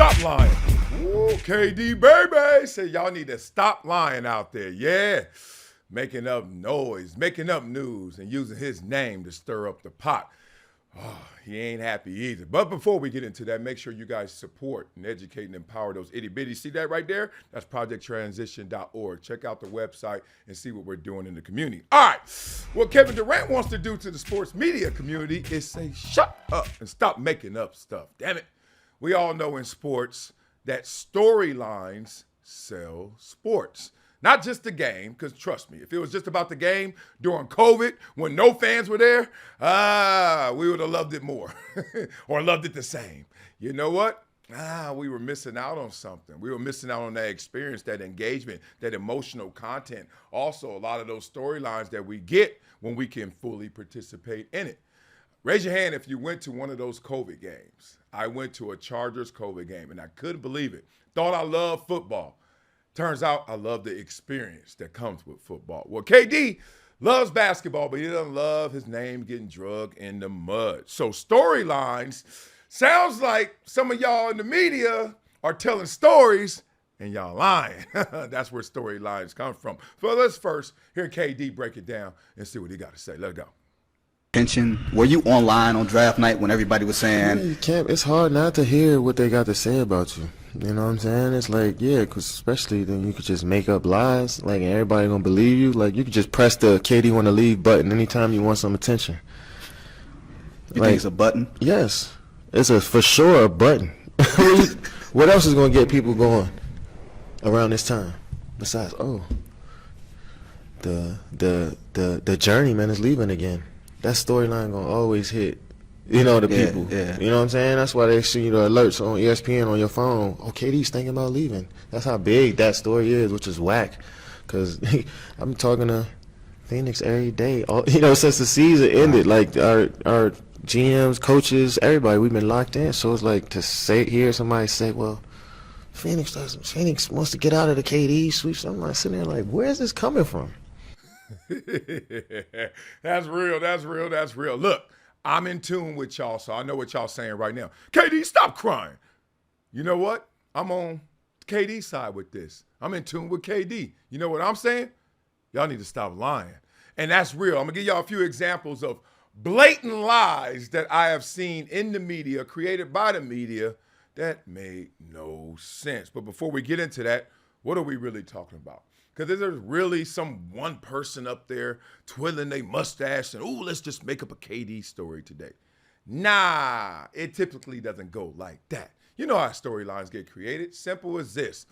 Stop lying. Ooh, KD baby. Say y'all need to stop lying out there. Yeah. Making up noise, making up news, and using his name to stir up the pot. Oh, he ain't happy either. But before we get into that, make sure you guys support and educate and empower those itty bitties. See that right there? That's projecttransition.org. Check out the website and see what we're doing in the community. All right. What Kevin Durant wants to do to the sports media community is say, shut up and stop making up stuff. Damn it. We all know in sports that storylines sell sports. Not just the game, because trust me, if it was just about the game during COVID, when no fans were there, we would have loved it more or loved it the same. You know what? We were missing out on something. We were missing out on that experience, that engagement, that emotional content. Also, a lot of those storylines that we get when we can fully participate in it. Raise your hand if you went to one of those COVID games. I went to a Chargers COVID game, and I couldn't believe it. Thought I loved football. Turns out I love the experience that comes with football. Well, KD loves basketball, but he doesn't love his name getting dragged in the mud. So storylines sounds like some of y'all in the media are telling stories and y'all lying. That's where storylines come from. So let's first hear KD break it down and see what he got to say. Let's go. Were you online on draft night when everybody was saying? Yeah, you can't. It's hard not to hear what they got to say about you. You know what I'm saying? It's like, yeah, because especially then you could just make up lies, like, and everybody gonna believe you. Like, you could just press the KD want to leave button anytime you want some attention. You think it's a button? Yes, it's for sure a button. What else is gonna get people going around this time besides the journeyman is leaving again? That storyline gonna always hit, the people. Yeah. You know what I'm saying? That's why they see the alerts on ESPN on your phone. Oh, KD's thinking about leaving. That's how big that story is, which is whack. Because I'm talking to Phoenix every day, since the season ended. Like, our GMs, coaches, everybody, we've been locked in. So it's like to hear somebody say, well, Phoenix wants to get out of the KD sweep. So I'm like sitting there like, where is this coming from? That's real. Look, I'm in tune with y'all, so I know what y'all saying right now. KD, stop crying. You know what? I'm on KD's side with this. I'm in tune with KD. You know what I'm saying? Y'all need to stop lying. And that's real. I'm going to give y'all a few examples of blatant lies that I have seen in the media, created by the media, that made no sense. But before we get into that, what are we really talking about? Because there's really some one person up there twiddling their mustache and, let's just make up a KD story today. Nah, it typically doesn't go like that. You know how storylines get created. Simple as this.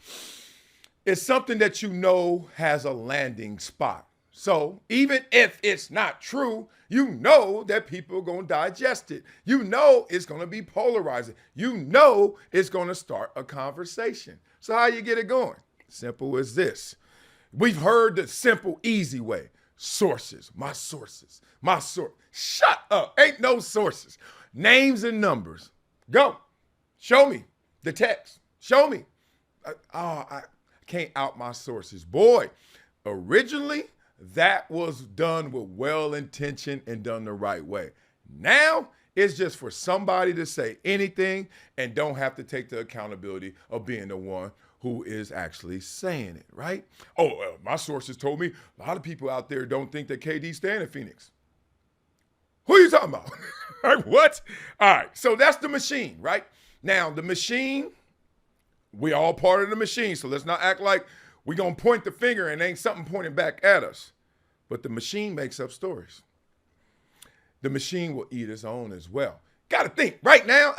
It's something that you know has a landing spot. So even if it's not true, you know that people are going to digest it. You know it's going to be polarizing. You know it's going to start a conversation. So how you get it going? Simple as this. We've heard the simple, easy way. Sources, my sources, my source. Shut up. Ain't no sources. Names and numbers. Go. Show me the text. Show me. I can't out my sources. Boy, originally, that was done with well-intention and done the right way. Now, it's just for somebody to say anything and don't have to take the accountability of being the one who is actually saying it, right? My sources told me a lot of people out there don't think that KD's staying in Phoenix. Who are you talking about? Like, what? All right, so that's the machine, right? Now, the machine, we all part of the machine, so let's not act like we're going to point the finger and ain't something pointing back at us. But the machine makes up stories. The machine will eat its own as well. Got to think, right now,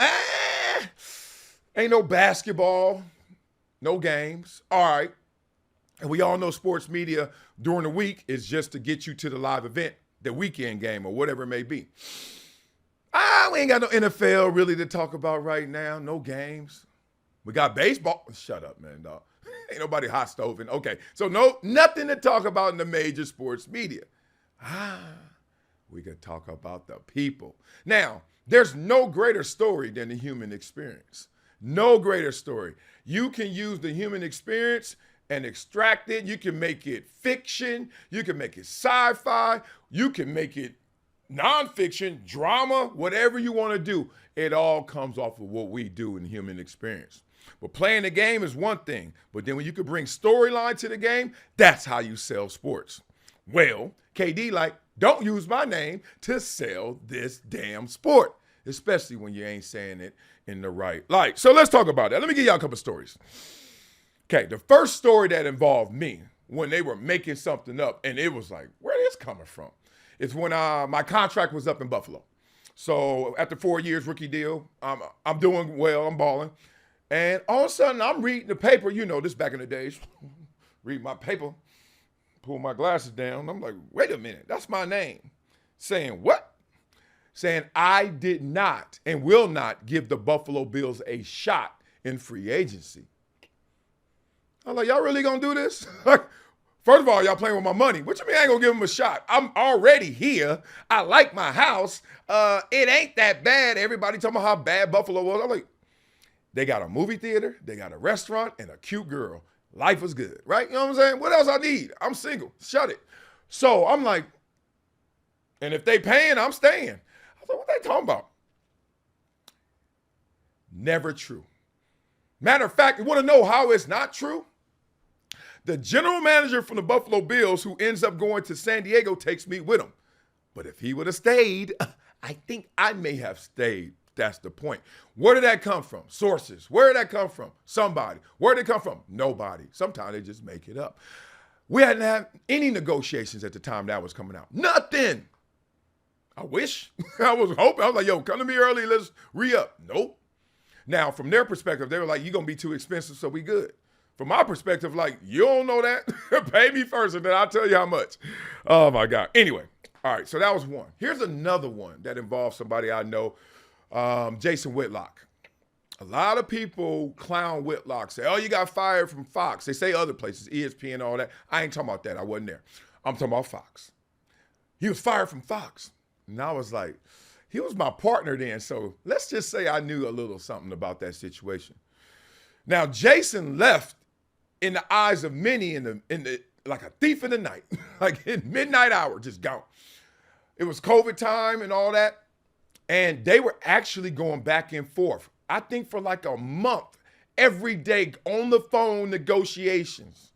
ain't no basketball, no games. All right. And we all know sports media during the week is just to get you to the live event, the weekend game or whatever it may be. We ain't got no NFL really to talk about right now. No games. We got baseball. Shut up, man, dog. Ain't nobody hot stoving. Okay. So nothing to talk about in the major sports media. We could talk about the people. Now, there's no greater story than the human experience. No greater story. You can use the human experience and extract it. You can make it fiction. You can make it sci-fi. You can make it nonfiction, drama, whatever you want to do, it all comes off of what we do in human experience. But playing the game is one thing, but then when you could bring storyline to the game, that's how you sell sports. Well, KD don't use my name to sell this damn sport, especially when you ain't saying it in the right light. So let's talk about that. Let me give y'all a couple stories. Okay, the first story that involved me when they were making something up, and it was like, where is this coming from? It's when my contract was up in Buffalo. So after 4 years, rookie deal, I'm doing well, I'm balling. And all of a sudden, I'm reading the paper. You know, this back in the days, read my paper, pull my glasses down. I'm like, wait a minute, that's my name. Saying what? Saying I did not and will not give the Buffalo Bills a shot in free agency. I'm like, y'all really gonna do this? First of all, y'all playing with my money. What you mean I ain't gonna give them a shot? I'm already here. I like my house. It ain't that bad. Everybody talking about how bad Buffalo was. I'm like, they got a movie theater, they got a restaurant, and a cute girl. Life is good, right? You know what I'm saying? What else I need? I'm single. Shut it. So I'm like, and if they paying, I'm staying. I was like, what they talking about? Never true. Matter of fact, you want to know how it's not true? The general manager from the Buffalo Bills, who ends up going to San Diego, takes me with him. But if he would have stayed, I think I may have stayed. That's the point. Where did that come from? Sources. Where did that come from? Somebody. Where did it come from? Nobody. Sometimes they just make it up. We hadn't had any negotiations at the time that was coming out. Nothing. I wish. I was hoping. I was like, yo, come to me early. Let's re-up. Nope. Now, from their perspective, they were like, you're going to be too expensive, so we good. From my perspective, like, you don't know that? Pay me first, and then I'll tell you how much. Oh, my God. Anyway, all right, so that was one. Here's another one that involves somebody I know, Jason Whitlock. A lot of people clown Whitlock, say, oh, you got fired from Fox. They say other places, ESPN, all that. I ain't talking about that. I wasn't there. I'm talking about Fox. He was fired from Fox. And I was like, he was my partner then, so let's just say I knew a little something about that situation. Now, Jason left in the eyes of many in the like a thief in the night, like in midnight hour, just gone. It was COVID time and all that, and they were actually going back and forth. I think for like a month, every day on the phone negotiations.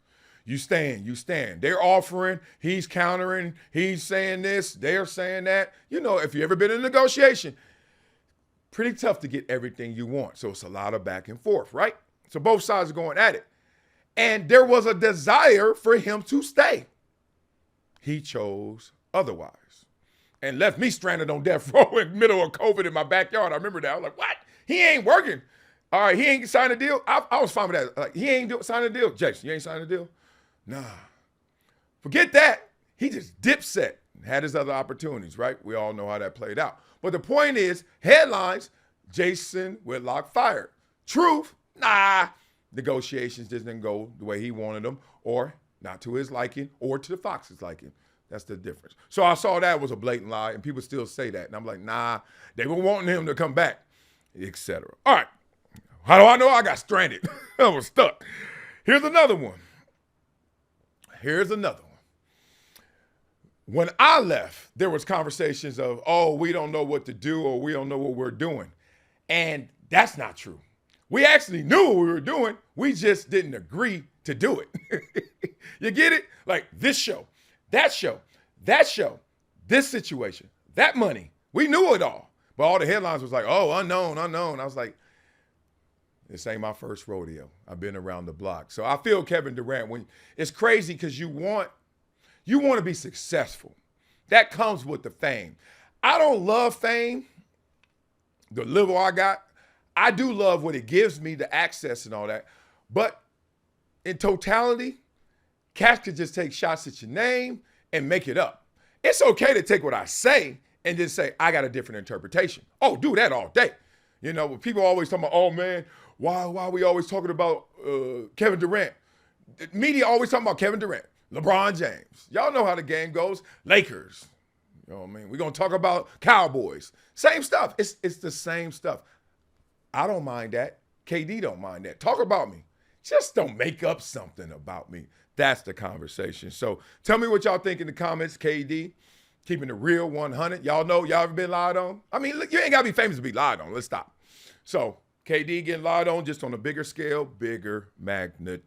You stand. They're offering, he's countering, he's saying this, they're saying that. You know, if you've ever been in a negotiation, pretty tough to get everything you want. So it's a lot of back and forth, right? So both sides are going at it. And there was a desire for him to stay. He chose otherwise and left me stranded on death row in the middle of COVID in my backyard. I remember that. I was like, what? He ain't working. All right, he ain't signed a deal. I was fine with that. Like, he ain't signed a deal. Jason, you ain't signed a deal? Nah. Forget that. He just dipset and had his other opportunities, right? We all know how that played out. But the point is, headlines, Jason Whitlock fired. Truth, nah. Negotiations just didn't go the way he wanted them, or not to his liking, or to the Fox's liking. That's the difference. So I saw that was a blatant lie, and people still say that. And I'm like, nah, they were wanting him to come back, etc. All right. How do I know I got stranded? I was stuck. Here's another one. When I left, there was conversations of, oh, we don't know what to do, or we don't know what we're doing. And that's not true. We actually knew what we were doing. We just didn't agree to do it. You get it? Like this show, that show, this situation, that money. We knew it all. But all the headlines was like, oh, unknown. I was like, this ain't my first rodeo. I've been around the block. So I feel Kevin Durant, when it's crazy because you want to be successful. That comes with the fame. I don't love fame, the little I got. I do love what it gives me, the access and all that. But in totality, cats could just take shots at your name and make it up. It's okay to take what I say and just say, I got a different interpretation. Oh, do that all day. You know, people always talking about, oh man, why are we always talking about Kevin Durant? The media always talking about Kevin Durant, LeBron James. Y'all know how the game goes. Lakers. You know what I mean? We're going to talk about Cowboys. Same stuff. It's the same stuff. I don't mind that. KD don't mind that. Talk about me. Just don't make up something about me. That's the conversation. So tell me what y'all think in the comments, KD. keeping the real 100. Y'all know, y'all ever been lied on? I mean, look, you ain't got to be famous to be lied on. Let's stop. So KD getting lied on just on a bigger scale, bigger magnitude.